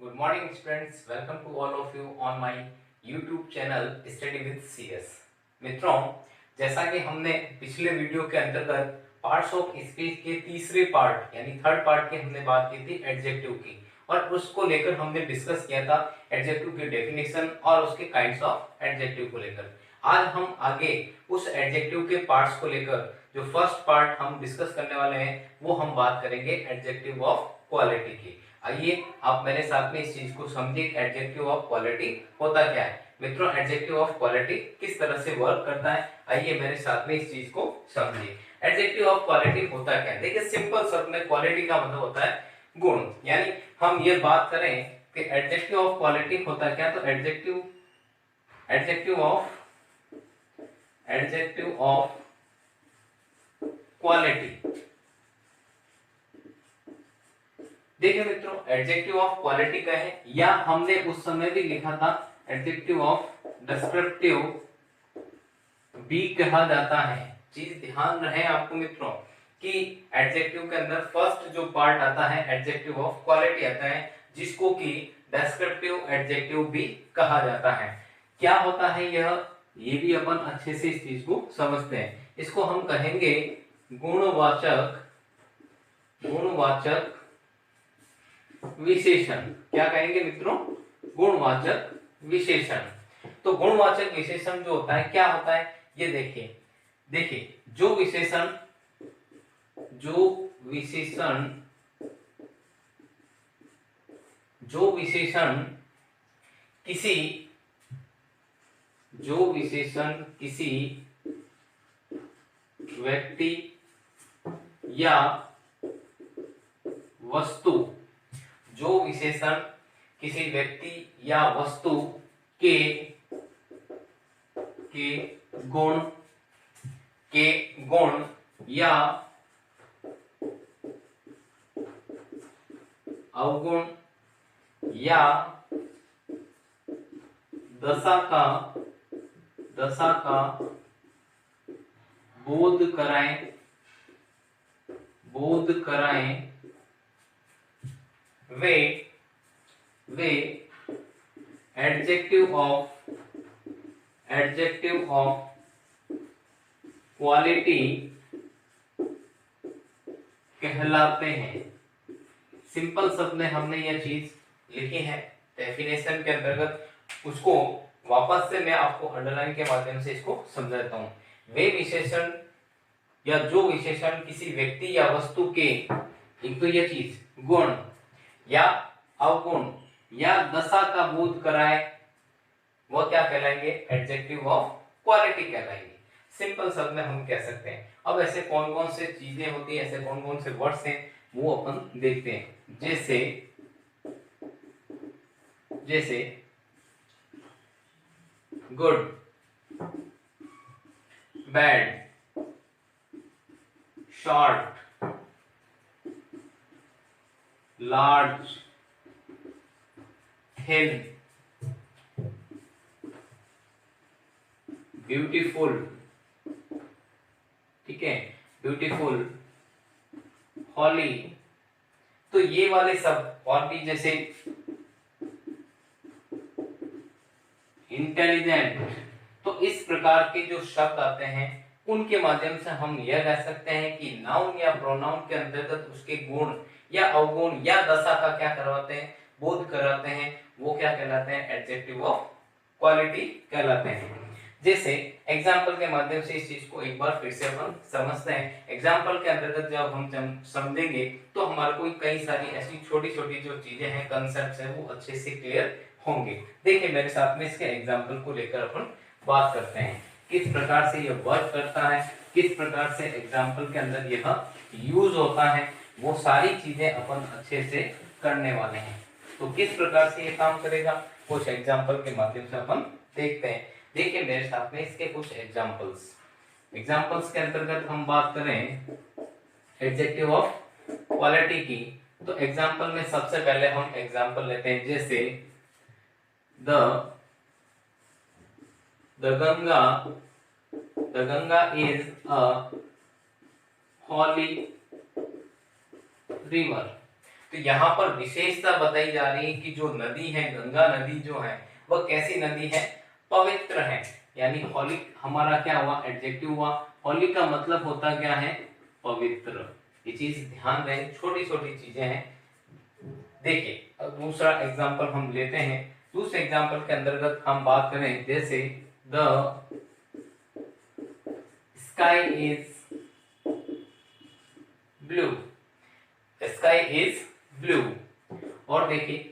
Good morning students, welcome to all of you on my YouTube channel Study with CS। मित्रों, जैसा कि हमने पिछले वीडियो के अंतर्गत पार्ट्स ऑफ स्पीच के तीसरे पार्ट यानी थर्ड पार्ट की हमने बात की थी एडजेक्टिव की, और उसको लेकर हमने डिस्कस किया था एडजेक्टिव की डेफिनेशन और उसके काइंड्स ऑफ एडजेक्टिव को लेकर। आज हम आगे उस एडजेक्टिव के पार्ट्स को लेकर जो फर्स्ट पार्ट हम डिस्कस करने वाले हैं वो हम बात करेंगे एडजेक्टिव ऑफ क्वालिटी की। आइए आप मेरे साथ में इस चीज को समझिए, एडजेक्टिव ऑफ क्वालिटी होता क्या है। मित्रों, एडजेक्टिव ऑफ क्वालिटी किस तरह से वर्क करता है, आइए मेरे साथ में इस चीज को समझिए। एडजेक्टिव ऑफ क्वालिटी होता क्या है, देखिए सिंपल शब्द में क्वालिटी का मतलब होता है गुण। यानी हम ये बात करें कि एडजेक्टिव ऑफ क्वालिटी होता क्या, तो एडजेक्टिव ऑफ क्वालिटी। देखिए मित्रों, एडजेक्टिव ऑफ क्वालिटी का है, या हमने उस समय भी लिखा था एडजेक्टिव ऑफ डिस्क्रिप्टिव भी कहा जाता है। चीज ध्यान रहे आपको मित्रों कि एडजेक्टिव के अंदर फर्स्ट जो पार्ट आता है एडजेक्टिव ऑफ क्वालिटी आता है, जिसको कि डिस्क्रिप्टिव एडजेक्टिव भी कहा जाता है। क्या होता है यह, ये भी अपन अच्छे से इस चीज को समझते हैं। इसको हम कहेंगे गुणवाचक विशेषण। क्या कहेंगे मित्रों, गुणवाचक विशेषण। तो गुणवाचक विशेषण जो होता है क्या होता है, ये देखिए जो विशेषण किसी व्यक्ति या वस्तु, जो विशेषण किसी व्यक्ति या वस्तु के गुण या अवगुण या दशा का बोध कराएं वे एडजेक्टिव ऑफ क्वालिटी कहलाते हैं। सिंपल शब्द में हमने यह चीज लिखी है डेफिनेशन के अंतर्गत, उसको वापस से मैं आपको अंडरलाइन के माध्यम से इसको समझाता हूं। वे विशेषण या जो विशेषण किसी व्यक्ति या वस्तु के, एक तो यह चीज गुण या अवगुण या दशा का बोध कराए, वो क्या कहलाएंगे, एडजेक्टिव ऑफ क्वालिटी कहलाएंगे। सिंपल शब्द में हम कह सकते हैं। अब ऐसे कौन कौन से चीजें होती हैं, ऐसे कौन कौन से वर्ड्स हैं वो अपन देखते हैं। जैसे good, bad, short, large, thin, beautiful, ठीक है, ब्यूटीफुल, हॉली। तो ये वाले सब, और भी जैसे इंटेलिजेंट, तो इस प्रकार के जो शब्द आते हैं उनके माध्यम से हम यह कह सकते हैं कि नाउन या प्रोनाउन के अंतर्गत उसके गुण या अवगुण या दशा का क्या करवाते हैं, बोध कराते हैं, वो क्या कहलाते हैं, एडजेक्टिव ऑफ क्वालिटी कहलाते हैं। जैसे एग्जाम्पल के माध्यम से इस चीज को एक बार फिर से अपन समझते हैं। एग्जाम्पल के अंतर्गत जब हम समझेंगे तो हमारे को कई सारी ऐसी छोटी छोटी जो चीजें हैं, कंसेप्ट है, वो अच्छे से क्लियर होंगे। देखिए मेरे साथ में इसके एग्जाम्पल को लेकर अपन बात करते हैं, किस प्रकार से यह वर्क करता है, किस प्रकार से एग्जाम्पल के अंदर यह यूज होता है, वो सारी चीजें अपन अच्छे से करने वाले हैं। तो किस प्रकार से ये काम करेगा, कुछ एग्जाम्पल के माध्यम से अपन देखते हैं। देखिए मेरे साथ में इसके कुछ एग्जाम्पल्स के अंतर्गत हम बात करें एडजेक्टिव ऑफ क्वालिटी की, तो एग्जाम्पल में सबसे पहले हम एग्जाम्पल लेते हैं। जैसे the Ganga is a holy river. तो यहाँ पर विशेषता बताई जा रही है कि जो नदी है, गंगा नदी जो है वह कैसी नदी है, पवित्र है। यानी होली हमारा क्या हुआ, एडजेक्टिव हुआ। होली का मतलब होता क्या है, पवित्र। ये चीज ध्यान रहे, छोटी छोटी चीजें हैं। देखिए अब दूसरा एग्जांपल हम लेते हैं। दूसरे एग्जांपल के अंतर्गत हम बात करें, जैसे the sky is blue, sky is blue. और देखिए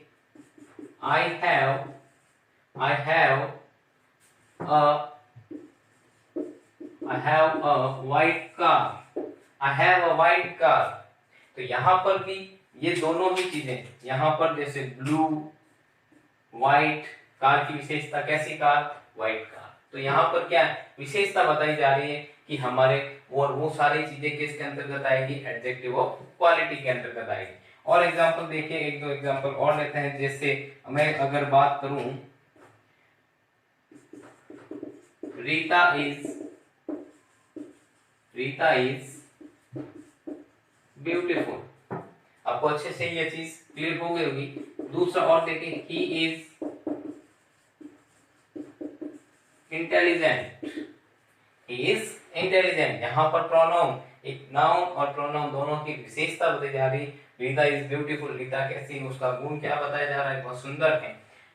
I have a white car, I have a white car. तो यहां पर भी ये दोनों ही चीजें, यहां पर जैसे ब्लू, व्हाइट, कार की विशेषता कैसी कार, व्हाइट कार। तो यहाँ पर क्या विशेषता बताई जा रही है कि हमारे, और वो सारी चीजें किसके अंतर्गत आएगी, एडजेक्टिव ऑफ क्वालिटी के अंतर्गत आएगी। और एग्जांपल देखिए, एक दो एग्जांपल और लेते हैं। जैसे मैं अगर बात करूं, रीता इज ब्यूटीफुल। आपको अच्छे से ये चीज क्लियर हो गई होगी। दूसरा और देखिए, he is intelligent, he is intelligent. यहाँ पर प्रोनाउन, एक नाउन और प्रोनाउन दोनों की विशेषता बताई जा रही। रीता इज ब्यूटीफुल, रीता कैसी, उसका गुण क्या बताया जा रहा है, बहुत सुंदर है।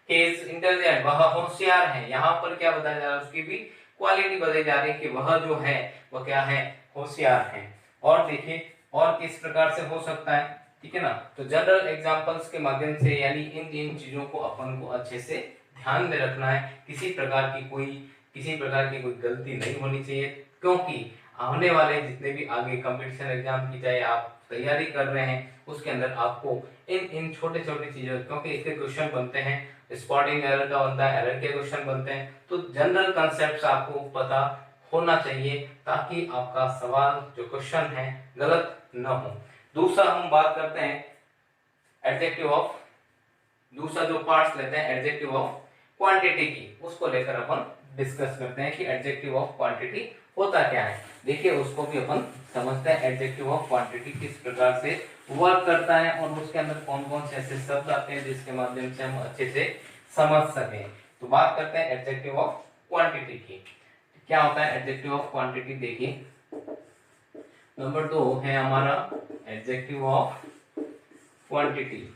ही इज इंटेलिजेंट, वह होशियार है। यहाँ पर क्या बताया जा रहा है, उसकी भी क्वालिटी बताई जा रही है कि वह जो है वह क्या है, होशियार है। और देखिए और किस प्रकार से हो सकता है, ठीक है ना। तो जनरल एग्जांपल्स के माध्यम से, यानी इन तीन चीजों को अपन को अच्छे से ध्यान में रखना है। किसी प्रकार की कोई गलती नहीं होनी चाहिए, क्योंकि आने वाले जितने भी आगे कंपटीशन एग्जाम की चाहे आप तैयारी कर रहे हैं, उसके अंदर आपको इन छोटे छोटे चीजों, क्योंकि इसके क्वेश्चन बनते हैं, स्पॉटिंग एरर का बनता है, एरर के क्वेश्चन बनते हैं, तो जनरल कॉन्सेप्ट्स आपको पता होना चाहिए, ताकि आपका सवाल जो क्वेश्चन है गलत न हो। दूसरा हम बात करते हैं एडजेक्टिव ऑफ, दूसरा जो पार्ट्स लेते हैं एडजेक्टिव ऑफ क्वांटिटी की, उसको लेकर अपन डिस्कस करते हैं कि एडजेक्टिव ऑफ क्वांटिटी होता क्या है। देखिए उसको भी अपन समझते हैं, एडजेक्टिव ऑफ क्वांटिटी किस प्रकार से वर्क करता है और उसके अंदर कौन कौन से ऐसे शब्द आते हैं जिसके माध्यम से हम अच्छे से समझ सकें। तो बात करते हैं एडजेक्टिव ऑफ क्वांटिटी की। क्या होता है एडजेक्टिव ऑफ क्वांटिटी, देखिए नंबर 2 है हमारा adjective of quantity.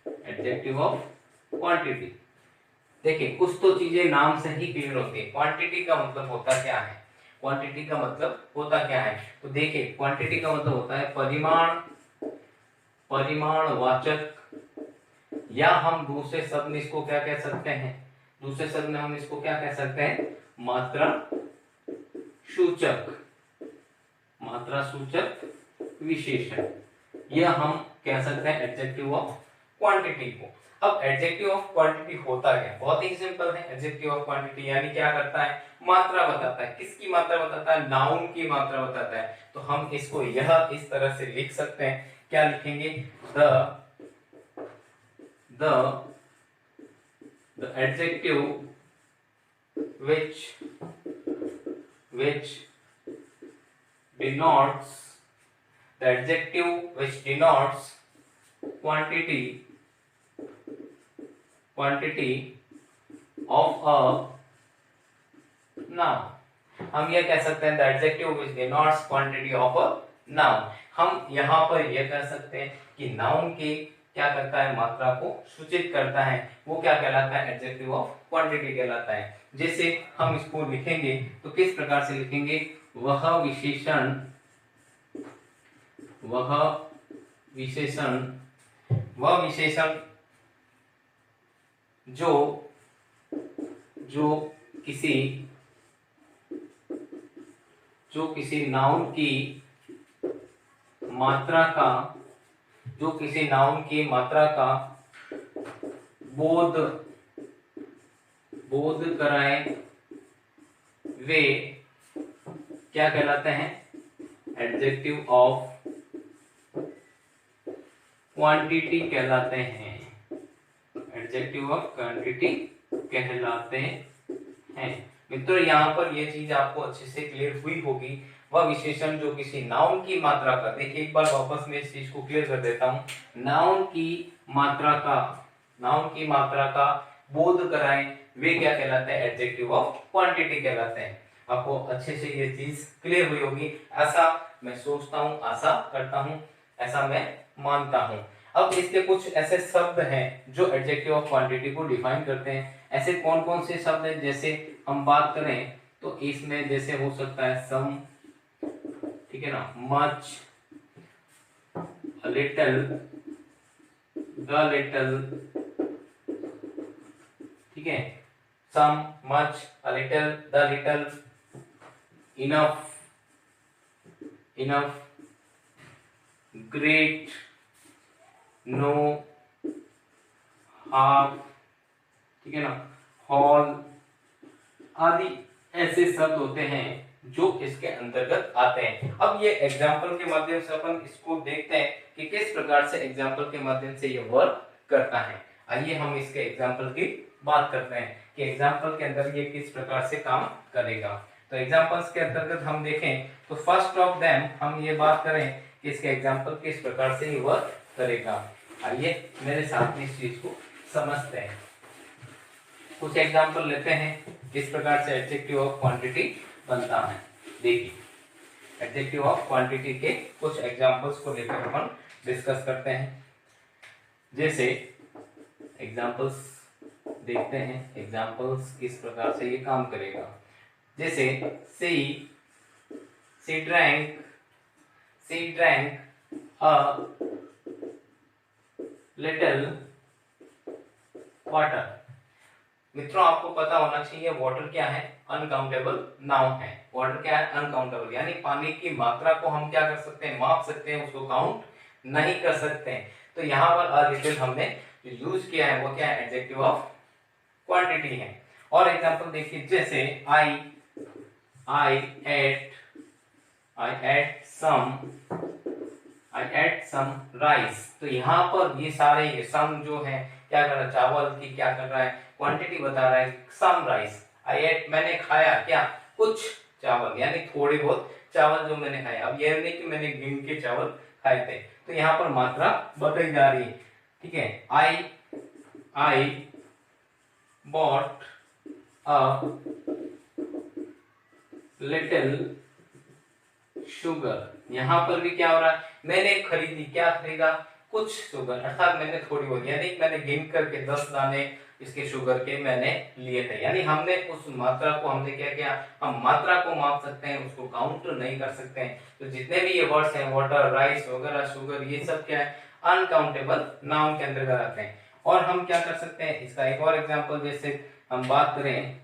Adjective of quantity, देखिए कुछ तो चीजें नाम से ही क्लियर होती है। क्वांटिटी का मतलब होता क्या है, क्वांटिटी का मतलब होता क्या है, तो देखिए क्वांटिटी का मतलब होता है परिमाण, परिमाणवाचक, या हम दूसरे शब्द में इसको क्या कह सकते हैं, दूसरे शब्द में हम इसको क्या कह सकते हैं, मात्रा सूचक, मात्रा सूचक विशेषण, यह हम कह सकते हैं एडजेक्टिव ऑफ क्वांटिटी को। अब एडजेक्टिव ऑफ क्वांटिटी होता क्या, बहुत ही सिंपल है। एडजेक्टिव ऑफ क्वांटिटी यानी क्या करता है, मात्रा बताता है। किसकी मात्रा बताता है, नाउन की मात्रा बताता है। तो हम इसको यह इस तरह से लिख सकते हैं, क्या लिखेंगे, the adjective which denotes, the adjective which denotes quantity of a noun, हम यह कह सकते हैं the adjective which denotes quantity of a noun। हम यहाँ पर यह कह सकते हैं कि नाउन की क्या करता है, मात्रा को सूचित करता है, वो क्या कहलाता है, एडजेक्टिव ऑफ क्वांटिटी कहलाता है। जैसे हम इसको लिखेंगे तो किस प्रकार से लिखेंगे, वह विशेषण जो किसी नाउन की मात्रा का बोध कराए, वे क्या कहलाते हैं, एडजेक्टिव ऑफ क्वांटिटी कहलाते हैं, एडजेक्टिव ऑफ क्वांटिटी कहलाते हैं। मित्रों यहाँ पर ये चीज आपको अच्छे से क्लियर हुई होगी। वह विशेषण जो किसी नाउन की मात्रा का, देखिए एक बार वापस मैं इस चीज को क्लियर कर देता हूँ, नाउन की मात्रा का बोध कराएं, वे क्या कहलाते हैं, एडजेक्टिव ऑफ क्वांटिटी कहलाते हैं। आपको अच्छे से ये चीज क्लियर हुई होगी, ऐसा मैं सोचता हूँ, आशा करता हूँ, ऐसा मैं मानता हूँ। अब इसके कुछ ऐसे शब्द हैं जो एडजेक्टिव ऑफ क्वांटिटी को डिफाइन करते हैं। ऐसे कौन कौन से शब्द हैं, जैसे हम बात करें तो इसमें जैसे हो सकता है सम, ठीक है ना, मच, लिटिल, द लिटिल, ठीक है, some, much, little, the little, enough, great, no, half, ठीक है ना, हॉल आदि ऐसे शब्द होते हैं जो इसके अंतर्गत आते हैं। अब ये एग्जाम्पल के माध्यम से अपन इसको देखते हैं कि किस प्रकार से एग्जाम्पल के माध्यम से ये वर्क करता है। आइए हम इसके एग्जाम्पल की बात करते हैं कि एग्जाम्पल के अंदर ये किस प्रकार से काम करेगा। तो एग्जाम्पल्स के अंतर्गत हम देखें तो फर्स्ट ऑफ देम हम ये बात करें कि इसके एग्जाम्पल किस प्रकार से ये वर्क करेगा। आइए मेरे साथ में इस चीज को समझते हैं। कुछ एग्जाम्पल लेते हैं किस प्रकार से एडजेक्टिव ऑफ क्वांटिटी बनता है। देखिए एडजेक्टिव ऑफ क्वांटिटी के कुछ एग्जाम्पल्स को लेकर अपन डिस्कस करते हैं। जैसे एग्जाम्पल्स देखते हैं, एग्जाम्पल्स किस प्रकार से ये काम करेगा। जैसे सी ड्रैंक अ लिटिल वाटर। मित्रों आपको पता होना चाहिए वाटर क्या है, अनकाउंटेबल नाउन है। वाटर क्या है, अनकाउंटेबल, यानी पानी की मात्रा को हम क्या कर सकते हैं, माप सकते हैं, उसको काउंट नहीं कर सकते हैं। तो यहाँ पर अ लिटिल हमने जो यूज किया है वो क्या है, एडजेक्टिव ऑफ क्वांटिटी है। और एग्जांपल देखिए, जैसे I ate some rice। तो यहाँ पर ये सारे सम जो है क्या कर रहा है, चावल की क्या कर रहा है, क्वांटिटी बता रहा है, सम राइस। आई एट मैंने खाया क्या, कुछ चावल, यानी थोड़े बहुत चावल जो मैंने खाए। अब यह नहीं कि मैंने गिन के चावल खाए थे, तो यहाँ पर मात्रा बताई जा रही है, ठीक है। I bought a little sugar. यहाँ पर भी क्या हो रहा है, मैंने खरीदी, क्या खरीदा, कुछ शुगर, अर्थात मैंने थोड़ी बहुत, यानी मैंने गिन करके 10 दाने इसके शुगर के मैंने लिए थे। यानी हमने उस मात्रा को हमने क्या किया, हम मात्रा को माप सकते हैं, उसको काउंट नहीं कर सकते हैं। तो जितने भी ये वर्ड्स हैं, वाटर, राइस वगैरह, शुगर, ये सब क्या है, अनकाउंटेबल नाउन के अंतर्गत आते हैं। और हम क्या कर सकते हैं, इसका एक और एग्जाम्पल, जैसे हम बात करें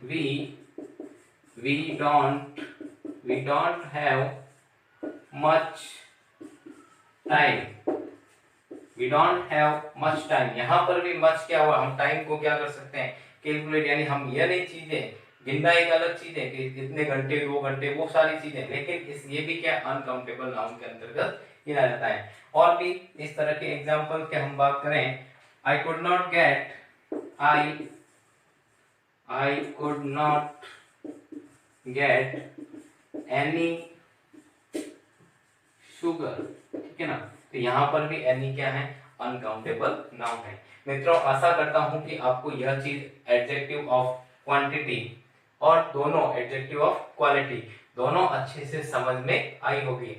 we don't have much time। यहाँ पर भी मच क्या हुआ, हम टाइम को क्या कर सकते हैं, कैलकुलेट, यानी हम ये नहीं चीजें गिनना, एक अलग चीज है कि कितने घंटे, 2 घंटे, वो सारी चीजें, लेकिन इस ये भी क्या अनकाउंटेबल नाउन के अंतर्गत गिना जाता है। और भी इस तरह के एग्जाम्पल के हम बात करें, I could not get any sugar, ठीक है ना। तो यहाँ पर भी एनी क्या है, अनकाउंटेबल नाउन है। मित्रों आशा करता हूं कि आपको यह चीज एडजेक्टिव ऑफ क्वांटिटी और दोनों एडजेक्टिव ऑफ क्वालिटी दोनों अच्छे से समझ में आई होगी।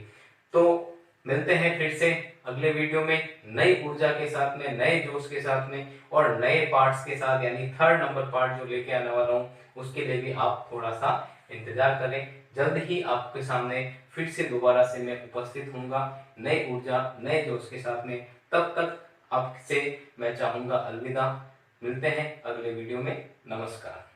तो मिलते हैं फिर से अगले वीडियो में नई ऊर्जा के साथ में, नए जोश के साथ में और नए पार्ट्स के साथ, यानी 3rd नंबर पार्ट जो लेके आने वाला हूँ, उसके लिए भी आप थोड़ा सा इंतजार करें। जल्द ही आपके सामने फिर से दोबारा से मैं उपस्थित होऊंगा नई ऊर्जा, नए जोश के साथ में। तब तक आपसे मैं चाहूंगा अलविदा। मिलते हैं अगले वीडियो में। नमस्कार।